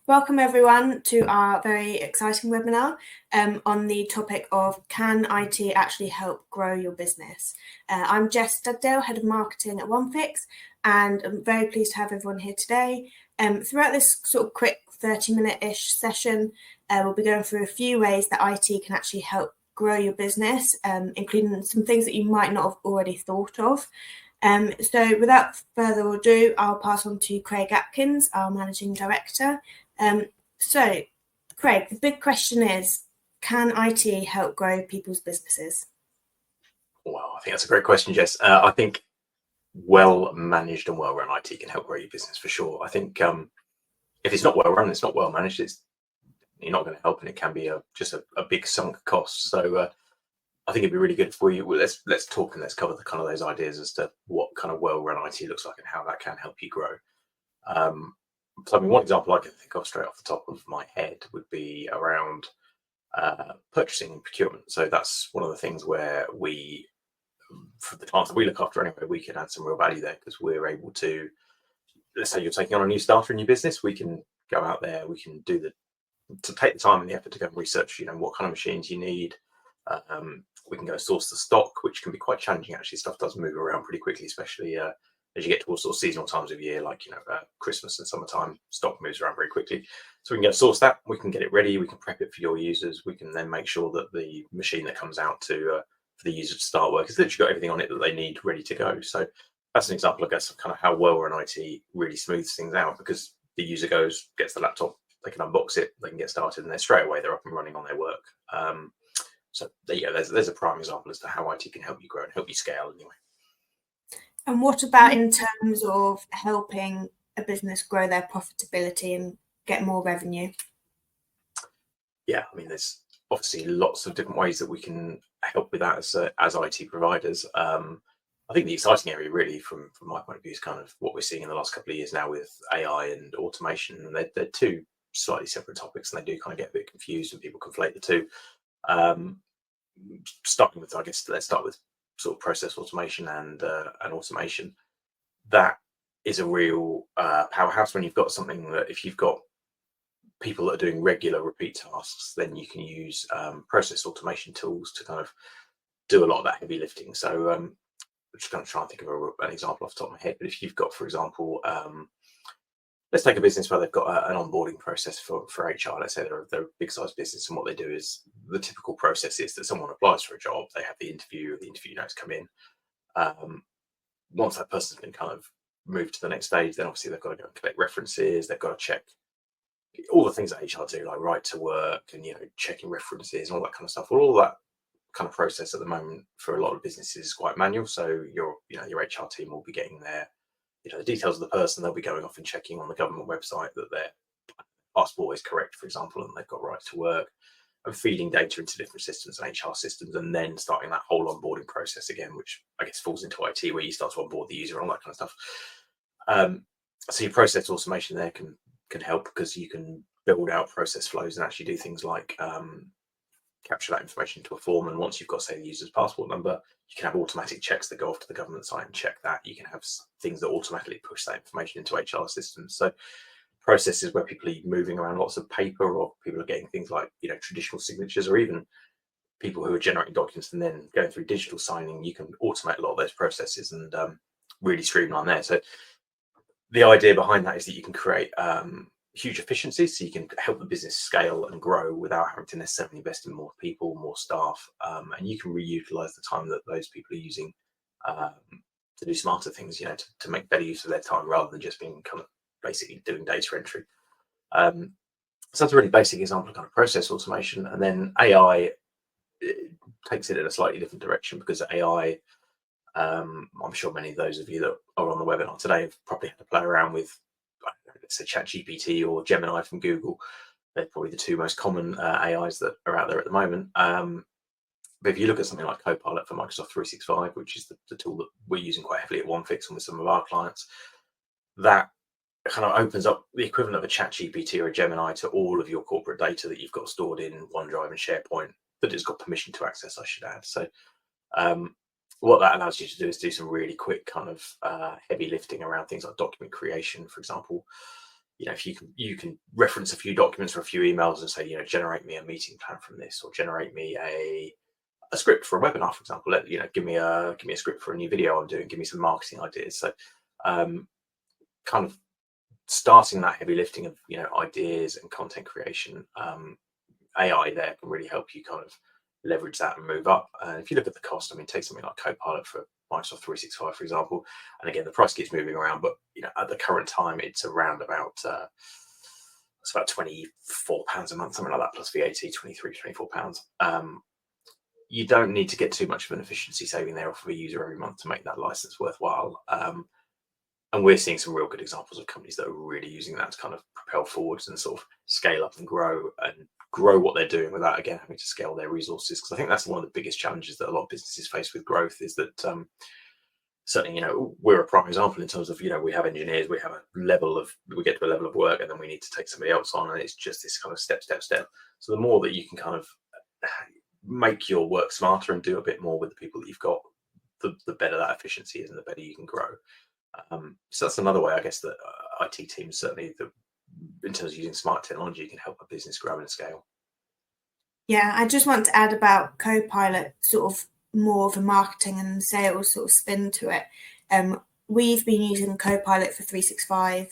Welcome everyone to our very exciting webinar on the topic of can IT actually help grow your business? I'm Jess Dugdale, Head of Marketing at OneFix, and I'm very pleased to have everyone here today. Throughout this sort of quick 30-minute-ish session, we'll be going through a few ways that IT can actually help grow your business, including some things that you might not have already thought of. So without further ado, I'll pass on to Craig Atkins, our Managing Director. So, Craig, the big question is, can IT help grow people's businesses? Well, I think that's a great question, Jess. I think well-managed and well-run IT can help grow your business for sure. I think if it's not well-run, it's not well-managed, you're not going to help, and it can be just a big sunk cost. So I think it'd be really good for you. Well, let's talk and let's cover the kind of those ideas as to what kind of well-run IT looks like and how that can help you grow. So I mean, one example I can think of straight off the top of my head would be around purchasing and procurement. So that's one of the things where we, for the clients that we look after anyway, we can add some real value there because we're able to, let's say you're taking on a new starter in your business, we can go out there, we can do to take the time and the effort to go and research, what kind of machines you need. We can go source the stock, which can be quite challenging. Actually, stuff does move around pretty quickly, especially as you get towards sort of seasonal times of year, like Christmas and summertime. Stock moves around very quickly, so we can go source that. We can get it ready. We can prep it for your users. We can then make sure that the machine that comes out for the user to start work has literally got everything on it that they need ready to go. So that's an example, I guess, of kind of how well run IT really smooths things out, because the user gets the laptop, they can unbox it, they can get started, and then straight away they're up and running on their work. So yeah, there's a prime example as to how IT can help you grow and help you scale anyway. And what about in terms of helping a business grow their profitability and get more revenue? Yeah, I mean, there's obviously lots of different ways that we can help with that as IT providers. I think the exciting area really from my point of view is kind of what we're seeing in the last couple of years now with AI and automation. And they're two slightly separate topics, and they do kind of get a bit confused when people conflate the two. Starting with, I guess, let's start with sort of process automation and automation. That is a real powerhouse when you've got something that, if you've got people that are doing regular repeat tasks, then you can use process automation tools to kind of do a lot of that heavy lifting. So I'm just going to try and think of an example off the top of my head. But if you've got, for example, let's take a business where they've got an onboarding process for HR. Let's say they're a big size business, and what they do is, the typical process is that someone applies for a job, they have the interview notes come in. Once that person's been kind of moved to the next stage, then obviously they've got to go and collect references, they've got to check all the things that HR do, like right to work and checking references and all that kind of stuff. Well, all that kind of process at the moment for a lot of businesses is quite manual. So your HR team will be getting the details of the person. They'll be going off and checking on the government website that their passport is correct, for example, and they've got right to work, and feeding data into different systems and HR systems, and then starting that whole onboarding process again, which I guess falls into IT, where you start to onboard the user and all that kind of stuff. So your process automation there can help, because you can build out process flows and actually do things like capture that information into a form. And once you've got, say, the user's passport number, you can have automatic checks that go off to the government site and check that. You can have things that automatically push that information into HR systems. So processes where people are moving around lots of paper, or people are getting things like traditional signatures, or even people who are generating documents and then going through digital signing, you can automate a lot of those processes and really streamline there. So the idea behind that is that you can create huge efficiencies, so you can help the business scale and grow without having to necessarily invest in more people, more staff, and you can reutilize the time that those people are using to do smarter things, to make better use of their time, rather than just being kind of basically doing data entry. So that's a really basic example of kind of process automation. And then AI takes it in a slightly different direction, because AI, I'm sure many of those of you that are on the webinar today have probably had to play around with, let's say, ChatGPT or Gemini from Google. They're probably the two most common AIs that are out there at the moment. But if you look at something like Copilot for Microsoft 365, which is the tool that we're using quite heavily at OneFix and with some of our clients, that kind of opens up the equivalent of a ChatGPT or a Gemini to all of your corporate data that you've got stored in OneDrive and SharePoint, that it's got permission to access, I should add. So what that allows you to do is do some really quick kind of heavy lifting around things like document creation, for example. If you can reference a few documents or a few emails and say, generate me a meeting plan from this, or generate me a script for a webinar, for example. Give me a script for a new video I'm doing. Give me some marketing ideas. So, kind of starting that heavy lifting of ideas and content creation. AI there can really help you kind of leverage that and move up. And if you look at the cost, take something like Copilot for Microsoft 365, for example. And again, the price keeps moving around, but at the current time, it's around about it's about £24 a month, something like that, plus VAT, 23, £24. You don't need to get too much of an efficiency saving there off of a user every month to make that license worthwhile. And we're seeing some real good examples of companies that are really using that to kind of propel forwards and sort of scale up and grow what they're doing without, again, having to scale their resources. Because I think that's one of the biggest challenges that a lot of businesses face with growth, is that certainly, we're a prime example in terms of, we have engineers, we get to a level of work, and then we need to take somebody else on, and it's just this kind of step. So the more that you can kind of make your work smarter and do a bit more with the people that you've got, the better that efficiency is and the better you can grow. So that's another way, I guess, that IT teams, certainly in terms of using smart technology, can help a business grow and scale. Yeah, I just want to add about Copilot, sort of more of a marketing and sales sort of spin to it. We've been using Copilot for 365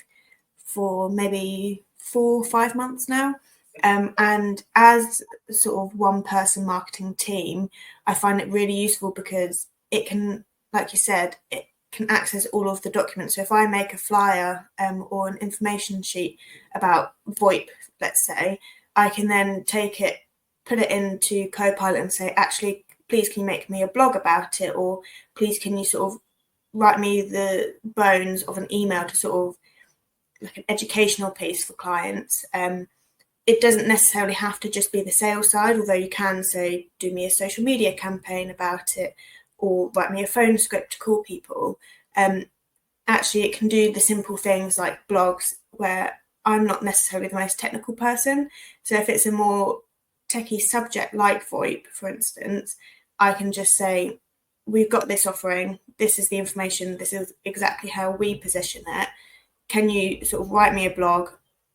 for maybe 4 or 5 months now. And as sort of one person marketing team, I find it really useful because it can, like you said, it can access all of the documents. So if I make a flyer or an information sheet about VoIP, let's say, I can then take it, put it into Copilot and say, actually, please can you make me a blog about it? Or please can you sort of write me the bones of an email to sort of like an educational piece for clients. It doesn't necessarily have to just be the sales side, although you can say, do me a social media campaign about it, or write me a phone script to call people. Actually, it can do the simple things like blogs, where I'm not necessarily the most technical person. So if it's a more techie subject like VoIP, for instance, I can just say, we've got this offering, this is the information, this is exactly how we position it. Can you sort of write me a blog?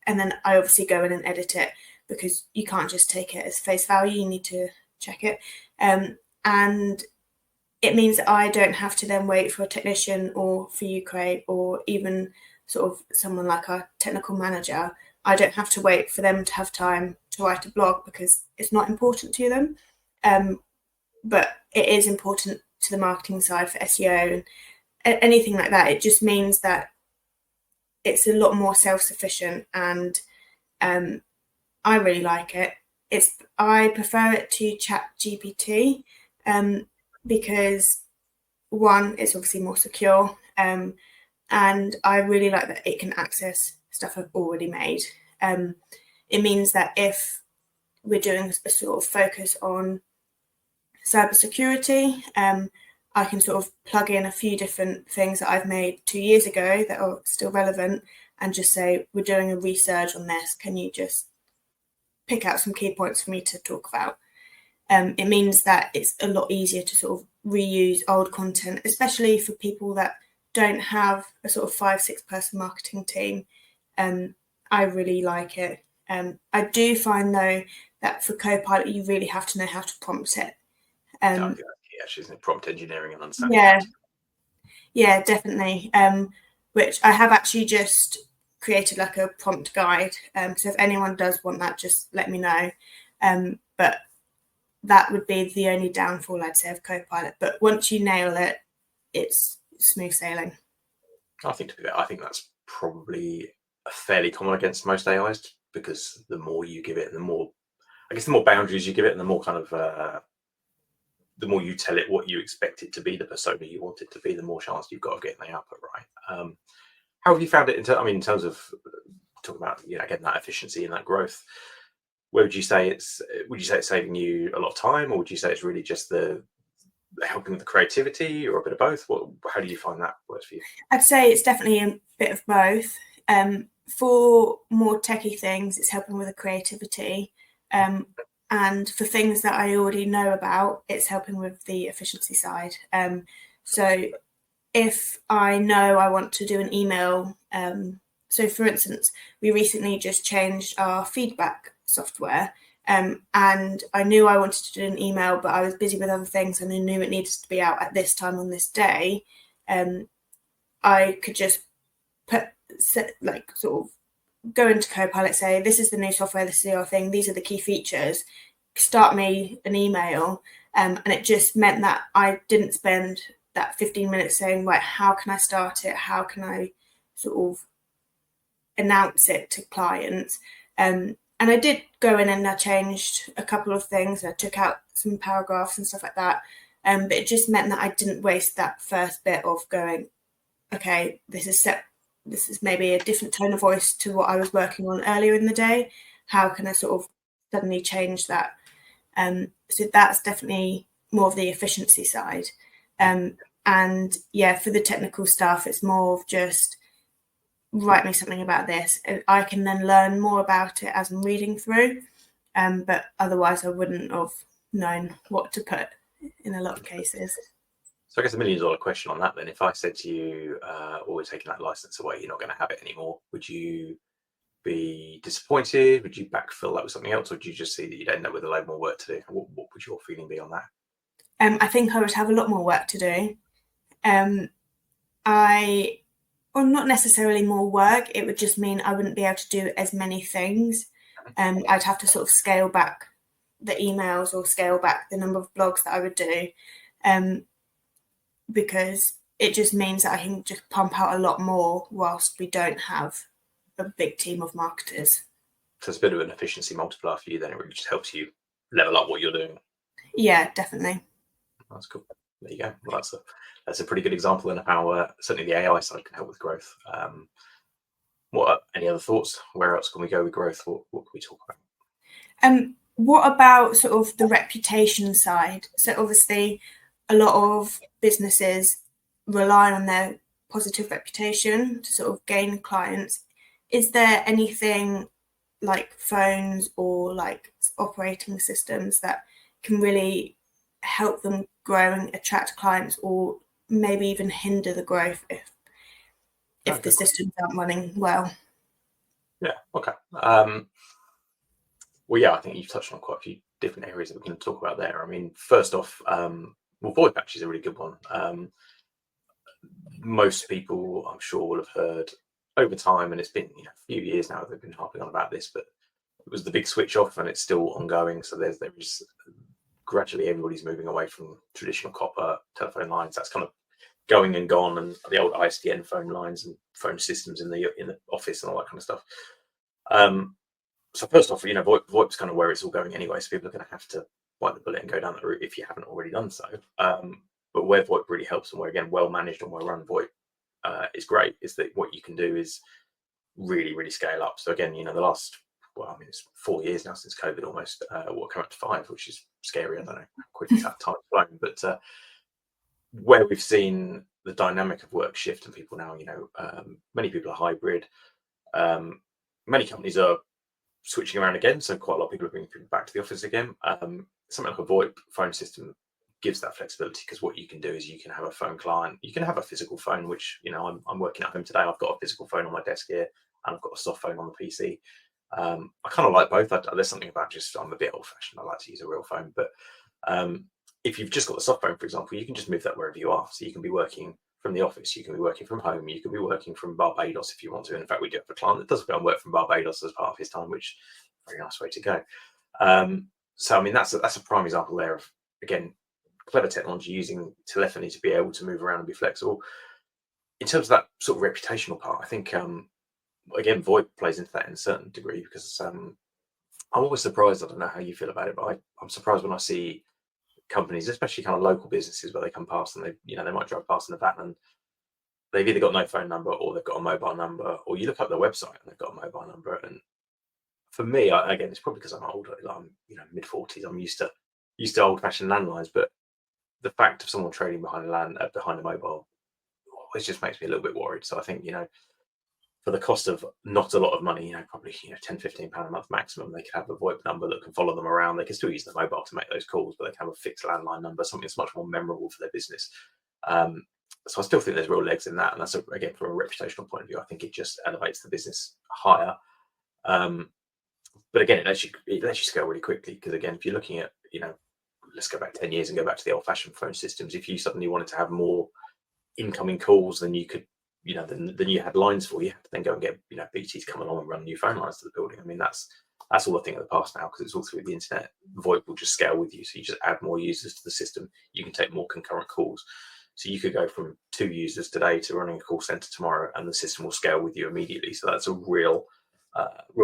And then I obviously go in and edit it, because you can't just take it as face value, you need to check it. And it means that I don't have to then wait for a technician or for you, Craig, or even sort of someone like our technical manager. I don't have to wait for them to have time to write a blog because it's not important to them. But it is important to the marketing side for SEO and anything like that. It just means that it's a lot more self-sufficient, and I really like it. I prefer it to ChatGPT because, one, it's obviously more secure, and I really like that it can access stuff I've already made. It means that if we're doing a sort of focus on cybersecurity, I can sort of plug in a few different things that I've made 2 years ago that are still relevant and just say, we're doing a research on this. Can you just pick out some key points for me to talk about? It means that it's a lot easier to sort of reuse old content, especially for people that don't have a sort of 5-6 person marketing team. I really like it. I do find, though, that for Copilot, you really have to know how to prompt it. Actually, isn't it? Prompt engineering and understanding. Yeah, definitely. Which I have actually just created like a prompt guide. So if anyone does want that, just let me know. But that would be the only downfall, I'd say, of Copilot. But once you nail it, it's smooth sailing. I think that's probably fairly common against most AIs, because the more you give it, the more boundaries you give it, and the more kind of the more you tell it what you expect it to be, the persona you want it to be, the more chance you've got of getting the output right. How have you found it in terms of talking about getting that efficiency and that growth? Where would you say it's saving you a lot of time, or would you say it's really just the helping with the creativity, or a bit of both? How do you find that works for you? I'd say it's definitely a bit of both. For more techie things, it's helping with the creativity. and for things that I already know about, it's helping with the efficiency side. So if I know I want to do an email, so for instance, we recently just changed our feedback software, and I knew I wanted to do an email, but I was busy with other things and I knew it needed to be out at this time on this day. I could just sort of go into Copilot, say, this is the new software, this is your thing, these are the key features, start me an email. And it just meant that I didn't spend that 15 minutes saying, right, how can I start it? How can I sort of announce it to clients? And I did go in and I changed a couple of things. I took out some paragraphs and stuff like that. But it just meant that I didn't waste that first bit of going, okay, this is maybe a different tone of voice to what I was working on earlier in the day. How can I sort of suddenly change that? So that's definitely more of the efficiency side. And yeah, for the technical stuff, it's more of just write me something about this. I can then learn more about it as I'm reading through. But otherwise, I wouldn't have known what to put in a lot of cases. So I guess $1 million question on that then. If I said to you, we're taking that license away, you're not going to have it anymore, would you be disappointed? Would you backfill that with something else? Or would you just see that you'd end up with a load more work to do? What would your feeling be on that? I think I would have a lot more work to do. Not necessarily more work. It would just mean I wouldn't be able to do as many things. I'd have to sort of scale back the emails or scale back the number of blogs that I would do, because it just means that I can just pump out a lot more whilst we don't have a big team of marketers. So it's a bit of an efficiency multiplier for you then. It really just helps you level up what you're doing. Yeah, definitely. That's cool. There you go. Well, that's a pretty good example of how certainly the AI side can help with growth. Any other thoughts? Where else can we go with growth? What can we talk about? What about sort of the reputation side? So obviously a lot of businesses rely on their positive reputation to sort of gain clients. Is there anything like phones or like operating systems that can really help them grow and attract clients, or maybe even hinder the growth if the systems aren't running well? Yeah. Okay. Well, yeah, I think you've touched on quite a few different areas that we can talk about there. I mean, first off, VoIP actually is a really good one. Most people, I'm sure, will have heard over time, and it's been a few years now they've been harping on about this, but it was the big switch off, and it's still ongoing. So there is gradually everybody's moving away from traditional copper telephone lines. That's kind of going and gone, and the old ISDN phone lines and phone systems in the office and all that kind of stuff. So first off, VoIP's kind of where it's all going anyway. So people are going to have to bite the bullet and go down that route if you haven't already done so. But where VoIP really helps, and where again well managed and well run VoIP is great, is that what you can do is really, really scale up. So again, the last, it's 4 years now since COVID almost. We're coming up to 5, which is scary. I don't know how quickly that time's flown, but where we've seen the dynamic of work shift and people now, many people are hybrid. Many companies are switching around again, so quite a lot of people are bringing people back to the office again. Something like a VoIP phone system gives that flexibility, because what you can do is you can have a phone client, you can have a physical phone, which I'm working at home today. I've got a physical phone on my desk here, and I've got a soft phone on the PC. I kind of like both. There's something about I'm a bit old-fashioned. I like to use a real phone, but if you've just got the soft phone, for example, you can just move that wherever you are. So you can be working from the office, you can be working from home, you can be working from Barbados if you want to. And in fact, we do have a client that does go and work from Barbados as part of his time, which is a very nice way to go. So I mean, that's a prime example there of, again, clever technology using telephony to be able to move around and be flexible. In terms of that sort of reputational part, I think again, VoIP plays into that in a certain degree, because I'm always surprised. I don't know how you feel about it, but I'm surprised when I see companies, especially kind of local businesses, where they come past and they might drive past in a van and they've either got no phone number or they've got a mobile number, or you look up their website and they've got a mobile number. And for me, again, it's probably because I'm older. I'm mid-40s. I'm used to old-fashioned landlines, but the fact of someone trading behind a mobile always just makes me a little bit worried. So I think, for the cost of not a lot of money, probably £10-15 a month maximum, they could have a VoIP number that can follow them around. They can still use the mobile to make those calls, but they can have a fixed landline number, something that's much more memorable for their business. So I still think there's real legs in that, and that's again, from a reputational point of view, I think it just elevates the business higher. But again, it lets you scale really quickly, because again, if you're looking at, let's go back 10 years and go back to the old-fashioned phone systems. If you suddenly wanted to have more incoming calls than you could, than you had lines for, you have to then go and get BT to come along and run new phone lines to the building. I mean, that's all a thing of the past now, because it's all through the internet. VoIP will just scale with you, so you just add more users to the system. You can take more concurrent calls. So you could go from 2 users today to running a call center tomorrow, and the system will scale with you immediately. So that's a real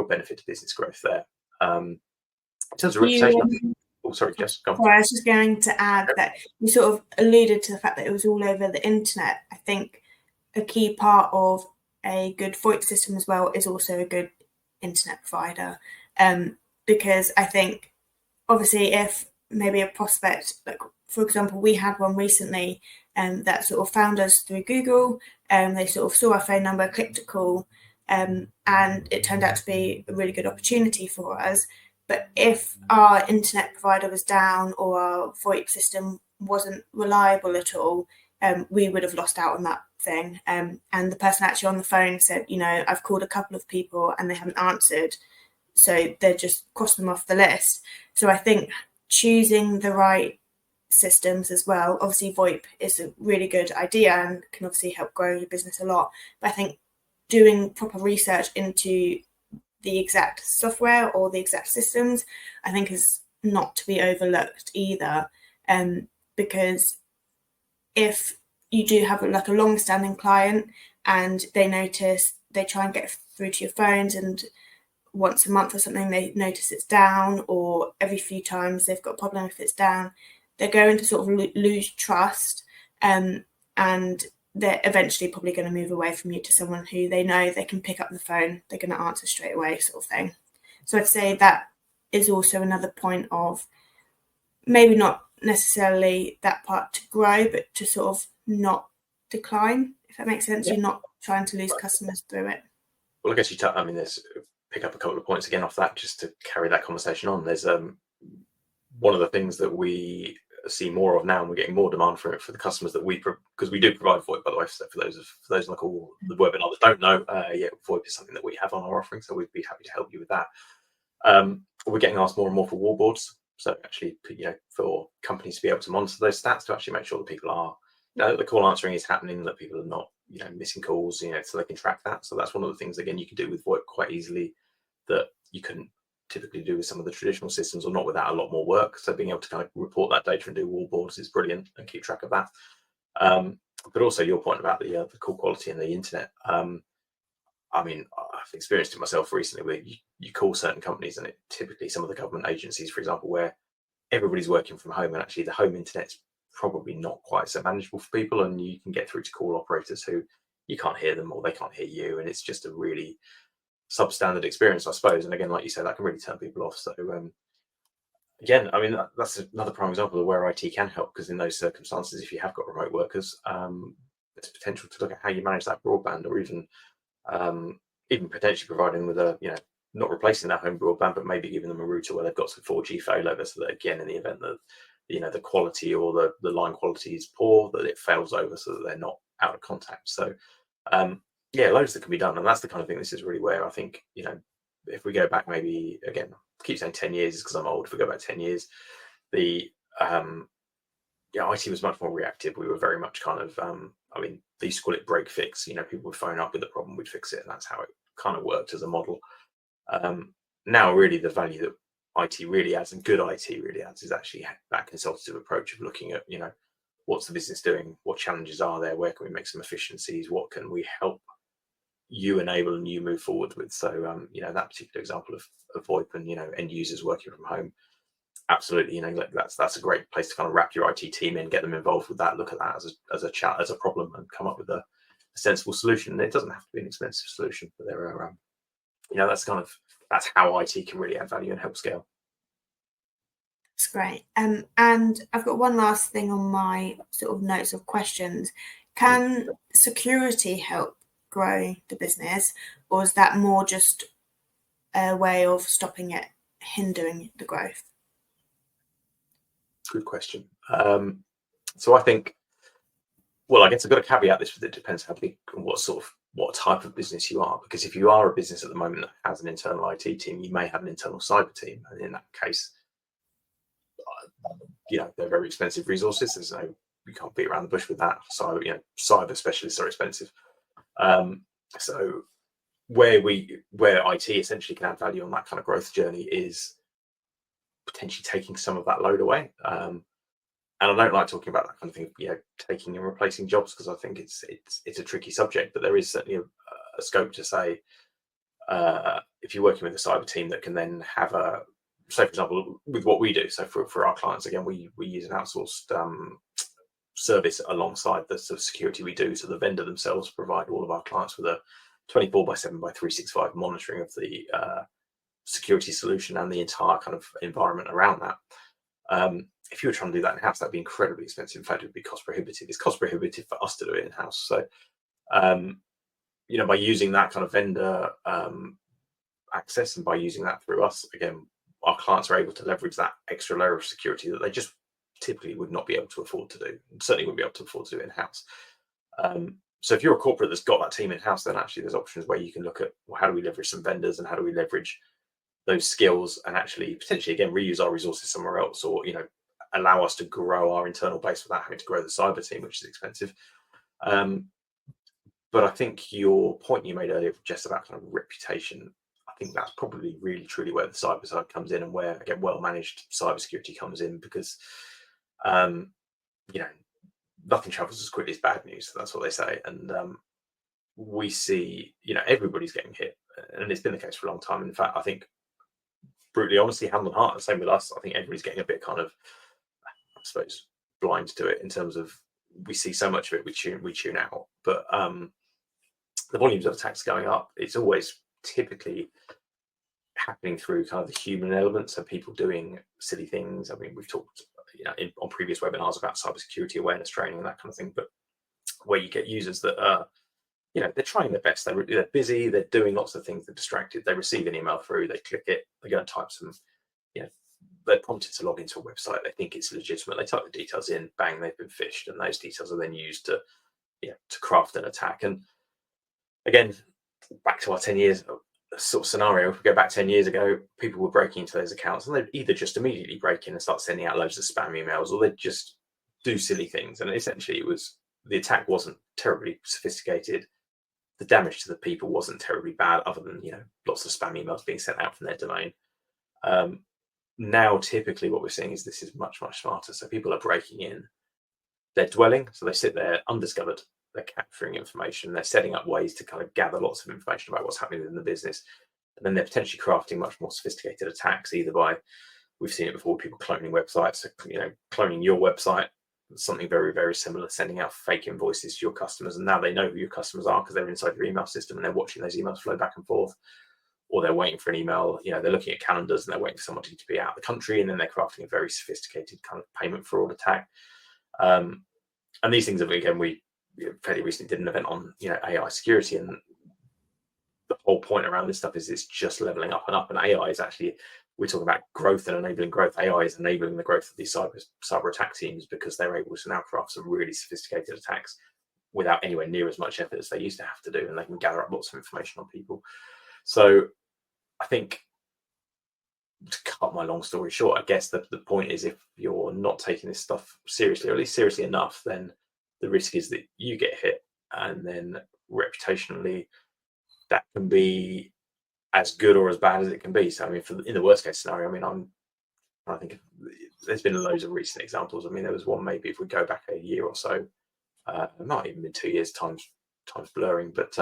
benefit to business growth there. In terms of reputation, sorry, Jess, go on. Sorry, I was just going to add that you sort of alluded to the fact that it was all over the internet. I think a key part of a good VoIP system as well is also a good internet provider, because I think obviously if maybe a prospect, like for example, we had one recently that sort of found us through Google, they sort of saw our phone number, clicked a call, and it turned out to be a really good opportunity for us. But if our internet provider was down or our VoIP system wasn't reliable at all, we would have lost out on that thing. And the person actually on the phone said, I've called a couple of people and they haven't answered, so they're just crossed them off the list. So I think choosing the right systems as well, obviously VoIP is a really good idea and can obviously help grow your business a lot. But I think doing proper research into the exact software or the exact systems, I think, is not to be overlooked either, because if you do have like a long-standing client and they try and get through to your phones, and once a month or something they notice it's down, or every few times they've got a problem if it's down, they're going to sort of lose trust, and they're eventually probably going to move away from you to someone who they know they can pick up the phone, they're going to answer straight away, sort of thing. So I'd say that is also another point of maybe not necessarily that part to grow, but to sort of not decline, if that makes sense. Yeah. You're not trying to lose customers through it. Well, I guess there's pick up a couple of points again off that, just to carry that conversation on. There's one of the things that we see more of now, and we're getting more demand for it for the customers that because we do provide VoIP, by the way. So for those on the call, the webinar that don't know, VoIP is something that we have on our offering, so we'd be happy to help you with that. We're getting asked more and more for wallboards, so actually, for companies to be able to monitor those stats, to actually make sure that people are, the call answering is happening, that people are not, missing calls, so they can track that. So that's one of the things, again, you can do with VoIP quite easily that you couldn't typically do with some of the traditional systems, or not without a lot more work. So being able to kind of report that data and do wallboards is brilliant, and keep track of that. But also your point about the call quality and the internet. I've experienced it myself recently, where you call certain companies, and typically some of the government agencies, for example, where everybody's working from home, and actually the home internet's probably not quite so manageable for people, and you can get through to call operators who you can't hear them, or they can't hear you, and it's just a really substandard experience, I suppose. And again, like you said, that can really turn people off. So again, that's another prime example of where IT can help, because in those circumstances, if you have got remote workers, there's potential to look at how you manage that broadband, or even potentially providing with not replacing that home broadband, but maybe giving them a router where they've got some 4G failover, so that again, in the event that the quality or the line quality is poor, that it fails over, so that they're not out of contact. So loads that can be done, and that's the kind of thing. This is really where I think, if we go back, maybe, again, I keep saying 10 years because I'm old. If we go back 10 years, the IT was much more reactive. We were very much kind of, they used to call it break fix. People would phone up with the problem, we'd fix it, and that's how it kind of worked as a model. Now, really, the value that IT really adds, and good IT really adds, is actually that consultative approach of looking at, what's the business doing, what challenges are there, where can we make some efficiencies, what can we help you enable and you move forward with. So that particular example of VoIP and end users working from home, absolutely, that's a great place to kind of wrap your IT team in, get them involved with that, look at that as a chat, as a problem, and come up with a sensible solution. It doesn't have to be an expensive solution, but there are that's how IT can really add value and help scale. That's great. And I've got one last thing on my sort of notes of questions. Can security help grow the business, or is that more just a way of stopping it hindering the growth? Good question. So I think, well, I guess I've got to caveat this with it depends how big and what type of business you are. Because if you are a business at the moment that has an internal IT team, you may have an internal cyber team, and in that case, they're very expensive resources. There's no, you can't beat around the bush with that. So cyber specialists are expensive. So where IT essentially can add value on that kind of growth journey is potentially taking some of that load away. And I don't like talking about that kind of thing, taking and replacing jobs, because I think it's a tricky subject. But there is certainly a scope to say, if you're working with a cyber team that can then have say for example, with what we do. So for our clients, again, we use an outsourced service alongside the sort of security we do. So the vendor themselves provide all of our clients with a 24/7/365 monitoring of the security solution and the entire kind of environment around that. If you were trying to do that in-house, that'd be incredibly expensive. In fact, it would be cost prohibitive. It's cost prohibitive for us to do it in-house. So, by using that kind of vendor access, and by using that through us, again, our clients are able to leverage that extra layer of security that they just typically would not be able to afford to do, and certainly wouldn't be able to afford to do in-house. So if you're a corporate that's got that team in-house, then actually there's options where you can look at, well, how do we leverage some vendors, and how do we leverage those skills and actually potentially, again, reuse our resources somewhere else, or allow us to grow our internal base without having to grow the cyber team, which is expensive. But I think your point you made earlier, Jess, about kind of reputation, I think that's probably really truly where the cyber side comes in, and where, again, well-managed cybersecurity comes in, because nothing travels as quickly as bad news. That's what they say. And we see, everybody's getting hit, and it's been the case for a long time. In fact, I think, brutally honestly, hand on heart, the same with us, I think everybody's getting a bit kind of, I suppose, blind to it, in terms of, we see so much of it, we tune out. But the volumes of attacks going up, it's always typically happening through kind of the human element. So people doing silly things. I mean, we've talked on previous webinars about cybersecurity awareness training and that kind of thing, but where you get users that are, they're trying their best, they're busy, they're doing lots of things, they're distracted, they receive an email through, they click it, they go and type some, they're prompted to log into a website, they think it's legitimate, they type the details in, bang, they've been phished, and those details are then used to craft an attack. And again, back to our 10 years sort of scenario, if we go back 10 years ago, people were breaking into those accounts, and they'd either just immediately break in and start sending out loads of spam emails, or they'd just do silly things. And essentially the attack wasn't terribly sophisticated, the damage to the people wasn't terribly bad, other than lots of spam emails being sent out from their domain. Now typically what we're seeing is this is much, much smarter. So people are breaking in, they're dwelling, so they sit there undiscovered, they're capturing information, they're setting up ways to kind of gather lots of information about what's happening within the business, and then they're potentially crafting much more sophisticated attacks, either by, we've seen it before, people cloning websites, so, cloning your website, something very, very similar, sending out fake invoices to your customers, and now they know who your customers are because they're inside your email system, and they're watching those emails flow back and forth, or they're waiting for an email, they're looking at calendars and they're waiting for somebody to be out of the country, and then they're crafting a very sophisticated kind of payment fraud attack. And these things, again, we fairly recently did an event on AI security, and the whole point around this stuff is it's just leveling up and up. And AI is actually, we're talking about growth and enabling growth. AI is enabling the growth of these cyber attack teams, because they're able to now craft some really sophisticated attacks without anywhere near as much effort as they used to have to do, and they can gather up lots of information on people. So I think, to cut my long story short, I guess the point is, if you're not taking this stuff seriously, or at least seriously enough, then the risk is that you get hit, and then reputationally that can be as good or as bad as it can be. So I mean, in the worst case scenario, I mean, I think there's been loads of recent examples. I mean, there was one, maybe if we go back a year or so, it might even been 2 years, time's blurring, but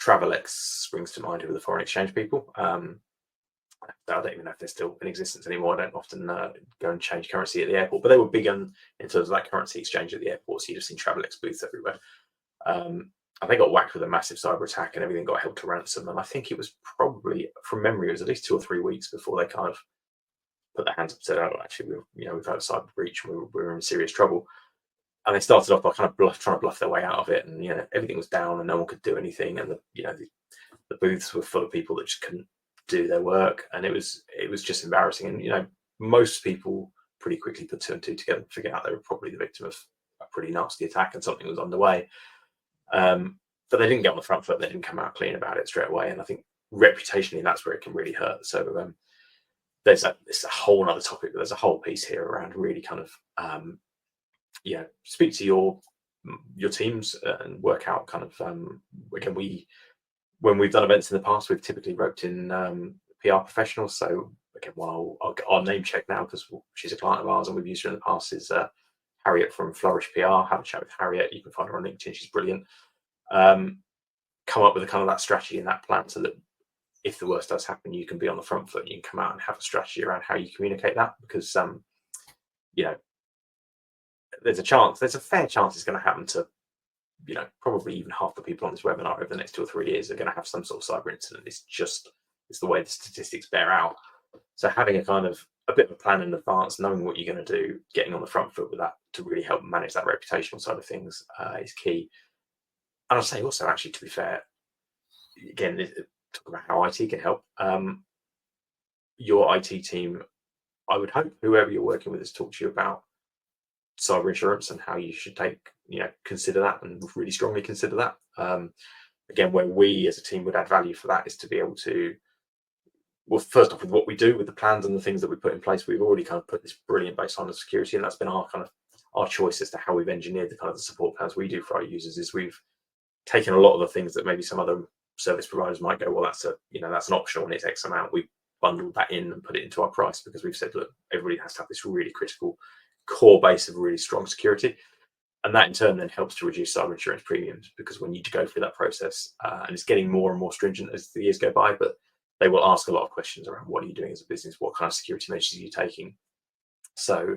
Travelex springs to mind, who were the foreign exchange people. I don't even know if they're still in existence anymore. I don't often go and change currency at the airport, but they were big in terms of that currency exchange at the airport. So you'd have seen Travelex booths everywhere. And they got whacked with a massive cyber attack, and everything got held to ransom. And I think it was probably, from memory, it was at least 2 or 3 weeks before they kind of put their hands up and said, "Oh, actually, we've had a cyber breach, and we're in serious trouble." And they started off by kind of trying to bluff their way out of it, and everything was down and no one could do anything, and the booths were full of people that just couldn't do their work, and it was just embarrassing. And most people pretty quickly put two and two together and figured out they were probably the victim of a pretty nasty attack and something was underway. But they didn't get on the front foot. They didn't come out clean about it straight away. And I think reputationally, that's where it can really hurt. So it's a whole other topic. But there's a whole piece here around really kind of speak to your teams and work out kind of again, when we've done events in the past, we've typically roped in PR professionals. So again, I'll name check now because she's a client of ours and we've used her in the past, is Harriet from Flourish PR. Have a chat with Harriet. You can find her on LinkedIn. She's brilliant. Come up with a kind of that strategy and that plan so that if the worst does happen, you can be on the front foot. You can come out and have a strategy around how you communicate that, because there's a fair chance it's going to happen to probably even half the people on this webinar over the next 2 or 3 years are going to have some sort of cyber incident. It's the way the statistics bear out. So having a bit of a plan in advance, knowing what you're going to do, getting on the front foot with that to really help manage that reputational side of things is key. And I'll say also, actually, to be fair, again, talk about how IT can help. Your IT team, I would hope whoever you're working with has talked to you about cyber insurance and how you should consider that and really strongly consider that. Again, where we as a team would add value for that is to be able to, well, first off, with what we do, with the plans and the things that we put in place, we've already kind of put this brilliant baseline of security, and that's been our choice as to how we've engineered the kind of the support plans we do for our users. Is we've taken a lot of the things that maybe some other service providers might go, well, that's an optional and it's X amount. We bundled that in and put it into our price because we've said, look, everybody has to have this really critical core base of really strong security. And that in turn then helps to reduce cyber insurance premiums, because when you go through that process, and it's getting more and more stringent as the years go by, but they will ask a lot of questions around what are you doing as a business, what kind of security measures are you taking. So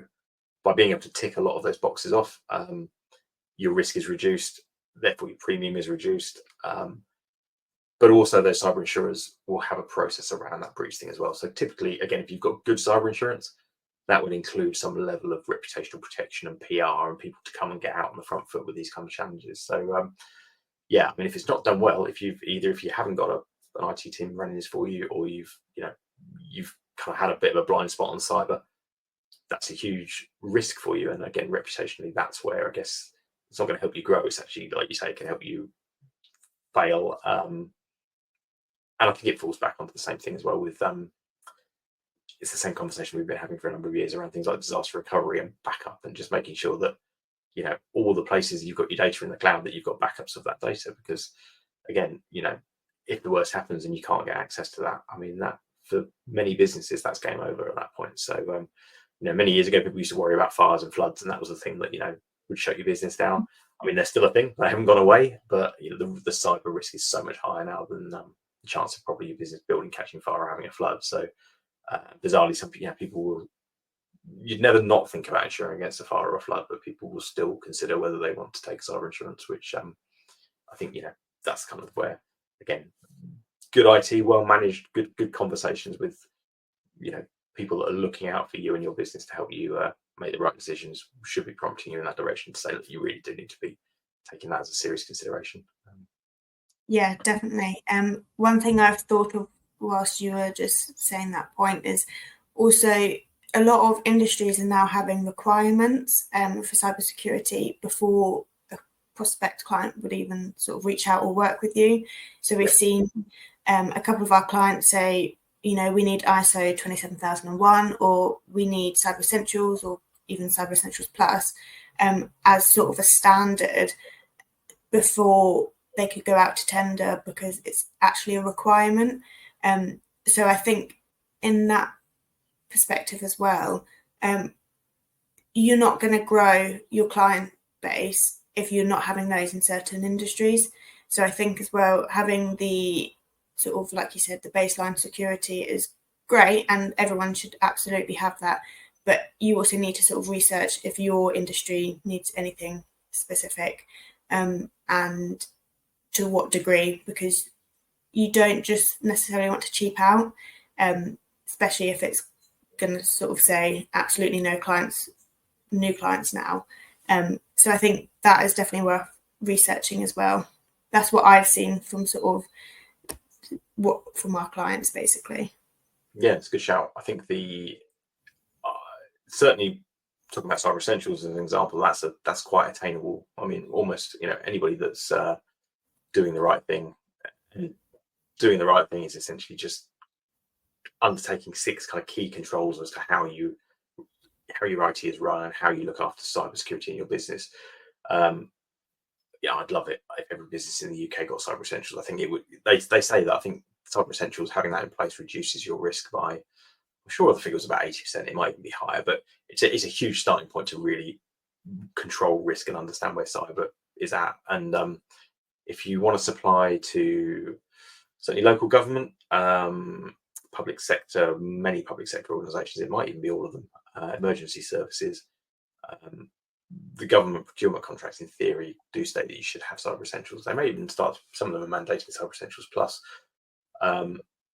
by being able to tick a lot of those boxes off, your risk is reduced, therefore your premium is reduced. But also those cyber insurers will have a process around that breach thing as well. So typically, again, if you've got good cyber insurance, that would include some level of reputational protection and PR and people to come and get out on the front foot with these kind of challenges. So if it's not done well, if you haven't got an IT team running this for you, or you've kind of had a bit of a blind spot on cyber, that's a huge risk for you. And again, reputationally, that's where I guess it's not going to help you grow. It's actually, like you say, it can help you fail. And I think it falls back onto the same thing as well with it's the same conversation we've been having for a number of years around things like disaster recovery and backup, and just making sure that all the places you've got your data in the cloud, that you've got backups of that data, because again, if the worst happens and you can't get access to that, I mean, that for many businesses, that's game over at that point. So many years ago, people used to worry about fires and floods, and that was the thing that would shut your business down. I mean, they're still a thing; they haven't gone away, but the cyber risk is so much higher now than the chance of probably your business building catching fire or having a flood. So bizarrely, some people you'd never not think about insuring against a fire or a flood, but people will still consider whether they want to take cyber insurance, which I think that's kind of where, again, good IT, well managed, good conversations with people that are looking out for you and your business to help you make the right decisions should be prompting you in that direction to say that you really do need to be taking that as a serious consideration. Yeah, definitely. One thing I've thought of whilst you were just saying that point is also a lot of industries are now having requirements for cybersecurity before a prospect client would even sort of reach out or work with you. So we've seen a couple of our clients say, we need ISO 27001, or we need Cyber Essentials, or even Cyber Essentials Plus, as sort of a standard before they could go out to tender, because it's actually a requirement. So I think in that perspective as well, you're not going to grow your client base if you're not having those in certain industries. So I think as well, having the sort of, like you said, the baseline security is great, and everyone should absolutely have that. But you also need to sort of research if your industry needs anything specific, and to what degree, because you don't just necessarily want to cheap out, especially if it's going to sort of say absolutely no clients, new clients now. So I think that is definitely worth researching as well. That's what I've seen from from our clients, basically. Yeah, it's a good shout. I think certainly talking about Cyber Essentials as an example, that's quite attainable. I mean, almost anybody that's doing the right thing. And doing the right thing is essentially just undertaking 6 kind of key controls as to how your IT is run and how you look after cybersecurity in your business. Yeah, I'd love it if every business in the UK got Cyber Essentials. I think it would. They say that. I think Cyber Essentials, having that in place, reduces your risk by, I'm sure the figure was about 80%. It might even be higher, but it's a huge starting point to really control risk and understand where cyber is at. And if you want to supply to certainly local government, public sector, many public sector organisations, it might even be all of them, emergency services, the government procurement contracts in theory do state that you should have Cyber Essentials. They may even start, some of them are mandating Cyber Essentials Plus.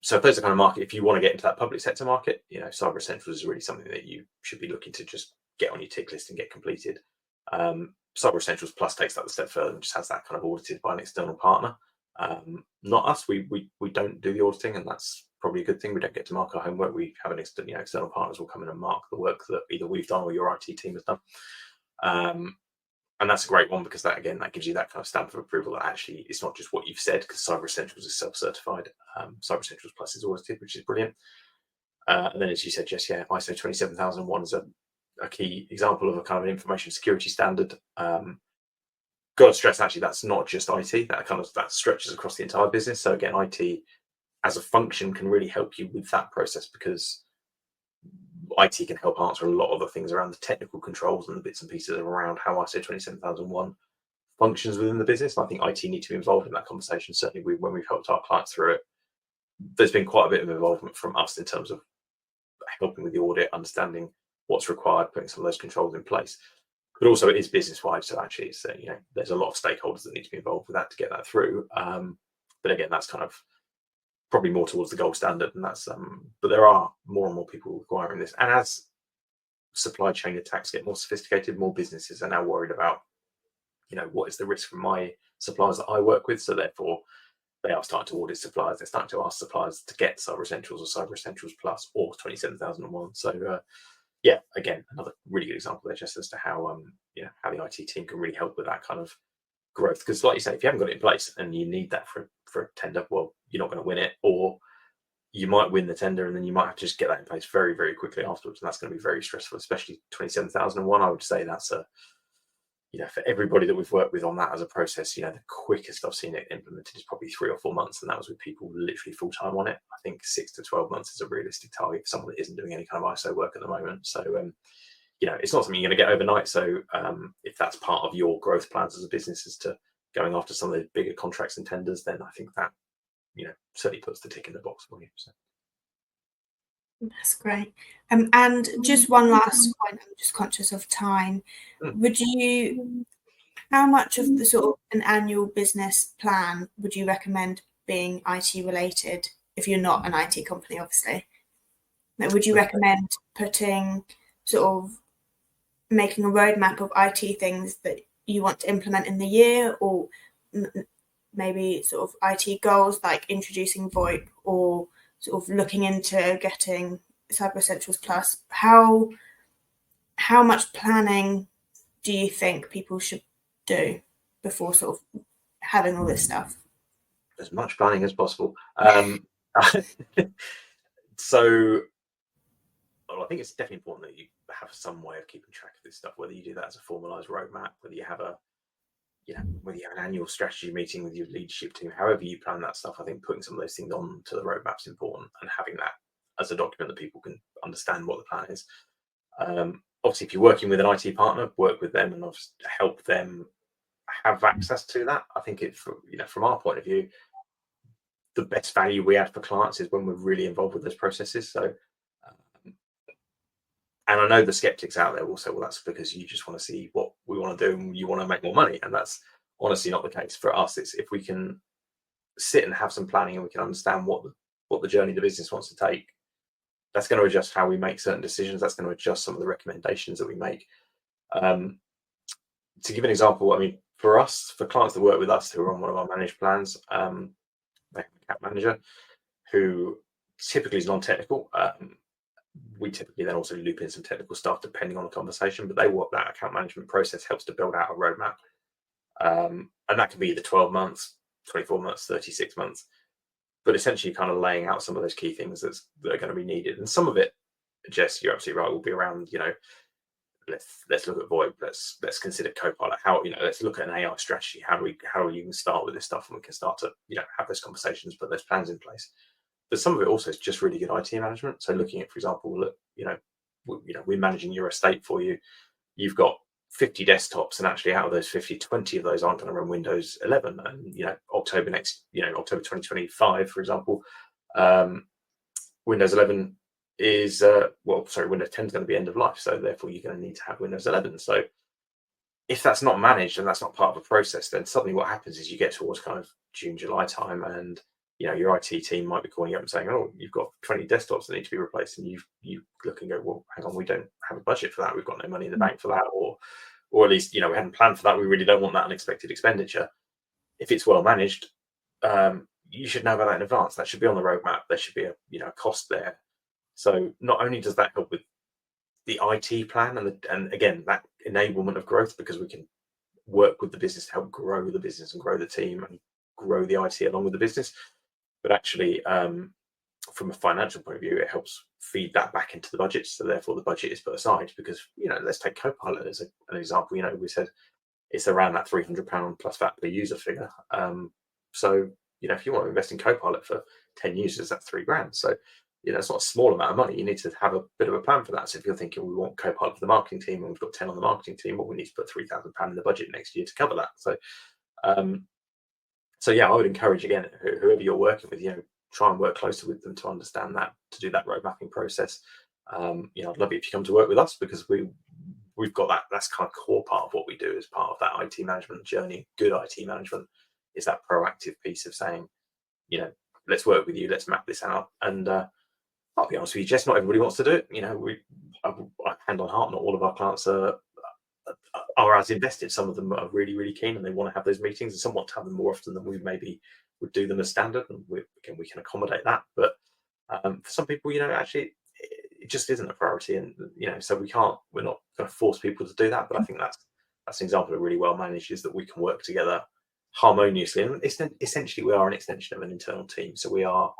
So if there's a kind of market, if you want to get into that public sector market, Cyber Essentials is really something that you should be looking to just get on your tick list and get completed. Cyber Essentials Plus takes that a step further and just has that kind of audited by an external partner. Not us. We don't do the auditing, and that's probably a good thing. We don't get to mark our homework. We have an external partners will come in and mark the work that either we've done or your IT team has done. And that's a great one because that gives you that kind of stamp of approval that actually it's not just what you've said, because Cyber Essentials is self-certified. Cyber Essentials Plus is audited, which is brilliant. And then, as you said, Jess, yeah, ISO 27001 is a key example of a kind of an information security standard. Got to stress, actually, that's not just IT. That stretches across the entire business. So again, IT as a function can really help you with that process, because IT can help answer a lot of the things around the technical controls and the bits and pieces around how ISO 27001 functions within the business. And I think IT need to be involved in that conversation. Certainly, when we've helped our clients through it, there's been quite a bit of involvement from us in terms of helping with the audit, understanding what's required, putting some of those controls in place. But also, it is business-wide, so actually, it's there's a lot of stakeholders that need to be involved with that to get that through. But again, that's kind of probably more towards the gold standard, and that's but there are more and more people requiring this. And as supply chain attacks get more sophisticated, more businesses are now worried about what is the risk from my suppliers that I work with. So therefore they are starting to audit suppliers. They're starting to ask suppliers to get Cyber Essentials or Cyber Essentials Plus or 27001. So yeah, again, another really good example there, just as to how how the IT team can really help with that kind of growth. Because like you say, if you haven't got it in place and you need that for a tender, well, you're not going to win it, or you might win the tender and then you might have to just get that in place very, very quickly afterwards, and that's going to be very stressful. Especially 27001, I would say that's a for everybody that we've worked with on that as a process, the quickest I've seen it implemented is probably 3 or 4 months, and that was with people literally full time on it. I think 6 to 12 months is a realistic target for someone that isn't doing any kind of ISO work at the moment. So it's not something you're going to get overnight. So if that's part of your growth plans as a business, is to going after some of the bigger contracts and tenders, then I think that certainly puts the tick in the box for you. So. That's great. And just one last point, I'm just conscious of time. How much of the sort of an annual business plan would you recommend being IT related if you're not an IT company, obviously? Would you recommend putting making a roadmap of IT things that you want to implement in the year, or maybe IT goals like introducing VoIP, or looking into getting Cyber Essentials Plus? How much planning do you think people should do before having all this stuff? As much planning as possible. So I think it's definitely important that you have some way of keeping track of this stuff, whether you do that as a formalized roadmap, whether you have whether you have an annual strategy meeting with your leadership team, however you plan that stuff. I think putting some of those things on to the roadmap is important, and having that as a document that people can understand what the plan is. Obviously, if you're working with an IT partner, work with them and help them have access to that. I think from our point of view, the best value we add for clients is when we're really involved with those processes. So, and I know the skeptics out there will say, well, that's because you just want to see what we want to do and you want to make more money. And that's honestly not the case for us. It's if we can sit and have some planning and we can understand what the journey the business wants to take, that's going to adjust how we make certain decisions. That's going to adjust some of the recommendations that we make. to give an example, I mean, for us, for clients that work with us who are on one of our managed plans, they have an account manager who typically is non-technical. We typically then also loop in some technical stuff depending on the conversation, but that account management process helps to build out a roadmap. And that can be either 12 months, 24 months, 36 months, but essentially kind of laying out some of those key things that are going to be needed. And some of it, Jess, you're absolutely right, will be around, let's look at VoIP, let's consider Copilot, how, let's look at an AI strategy. How do we even start with this stuff, and we can start to, have those conversations, put those plans in place. But some of it also is just really good IT management. So looking at, for example, look, we're managing your estate for you. You've got 50 desktops, and actually out of those 50, 20 of those aren't going to run Windows 11. And October 2025, for example, Windows 11 is Windows 10 is going to be end of life. So therefore, you're going to need to have Windows 11. So if that's not managed and that's not part of the process, then suddenly what happens is you get towards kind of June, July time, and your IT team might be calling you up and saying, "Oh, you've got 20 desktops that need to be replaced," and you look and go, "Well, hang on, we don't have a budget for that. We've got no money in the bank for that, or at least we hadn't planned for that. We really don't want that unexpected expenditure." If it's well managed, you should know about that in advance. That should be on the roadmap. There should be a cost there. So not only does that help with the IT plan and again that enablement of growth, because we can work with the business to help grow the business and grow the team and grow the IT along with the business, but actually from a financial point of view, it helps feed that back into the budget. So therefore the budget is put aside because, let's take Copilot as an example. We said it's around that £300 plus VAT per user figure. So, if you want to invest in Copilot for 10 users, that's £3,000. So, it's not a small amount of money. You need to have a bit of a plan for that. So if you're thinking we want Copilot for the marketing team and we've got 10 on the marketing team, well, we need to put £3,000 in the budget next year to cover that. So yeah, I would encourage, again, whoever you're working with, try and work closer with them to understand that, to do that road mapping process. I'd love it if you come to work with us, because we've got that. That's kind of core part of what we do as part of that IT management journey. Good IT management is that proactive piece of saying, let's work with you, let's map this out. And I'll be honest with you, Jess, not everybody wants to do it. I hand on heart, not all of our clients are as invested. Some of them are really, really keen and they want to have those meetings, and some want to have them more often than we maybe would do them as standard. And we can accommodate that. But for some people, actually, it just isn't a priority, and so we're not going to force people to do that. But I think that's an example of really well managed, is that we can work together harmoniously. And essentially, we are an extension of an internal team. So we are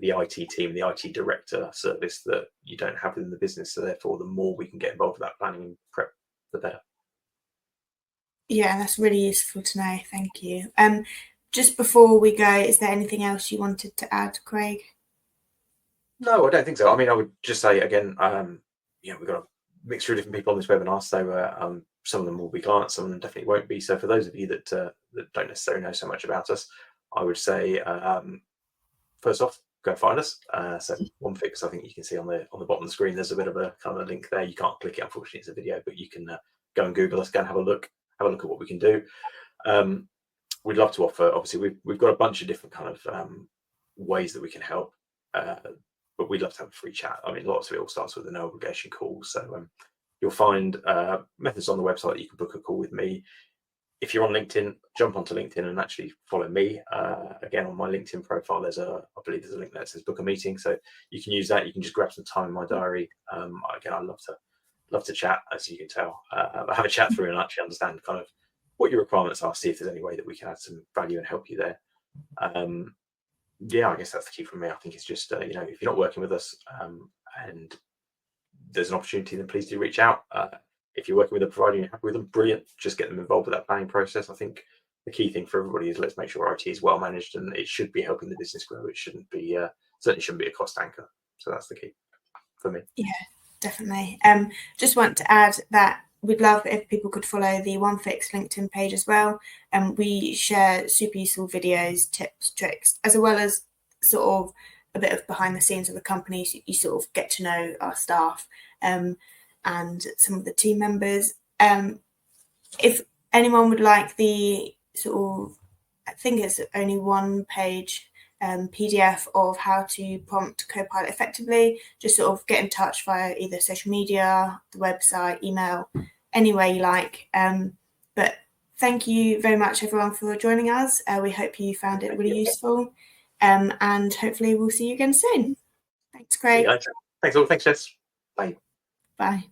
the IT team, the IT director service that you don't have within the business. So therefore, the more we can get involved with that planning and prep, the better. Yeah, that's really useful to know. Thank you. Just before we go, is there anything else you wanted to add, Craig? No, I don't think so. I mean, I would just say again, we've got a mixture of different people on this webinar. So some of them will be clients, some of them definitely won't be. So for those of you that don't necessarily know so much about us, I would say first off, go find us. So OneFix, I think you can see on the bottom of the screen, there's a bit of a kind of a link there. You can't click it, unfortunately, it's a video, but you can go and Google us, go and have a look at what we can do. We'd love to offer, obviously, we've got a bunch of different kind of ways that we can help, but we'd love to have a free chat. I mean, lots of it all starts with a no obligation call. So you'll find methods on the website that you can book a call with me. If you're on LinkedIn, jump onto LinkedIn and actually follow me. Again, on my LinkedIn profile, I believe there's a link that says book a meeting. So you can use that. You can just grab some time in my diary. Again, I love to chat, as you can tell. Have a chat through and actually understand kind of what your requirements are, see if there's any way that we can add some value and help you there. I guess that's the key from me. I think it's just, if you're not working with us and there's an opportunity, then please do reach out. If you're working with a provider and you're happy with them, brilliant. Just get them involved with that planning process. I think the key thing for everybody is let's make sure IT is well managed, and it should be helping the business grow. It shouldn't be, certainly shouldn't be a cost anchor. So that's the key for me. Yeah, definitely. Just want to add that we'd love if people could follow the OneFix LinkedIn page as well. We share super useful videos, tips, tricks, as well as sort of a bit of behind the scenes of the company. So you sort of get to know our staff and some of the team members. If anyone would like the sort of, I think it's only one page PDF of how to prompt Copilot effectively, just sort of get in touch via either social media, the website, email, any way you like. But thank you very much, everyone, for joining us. We hope you found it really useful, and hopefully we'll see you again soon. Thanks, Craig. Thanks all. Thanks, Jess. Bye. Bye.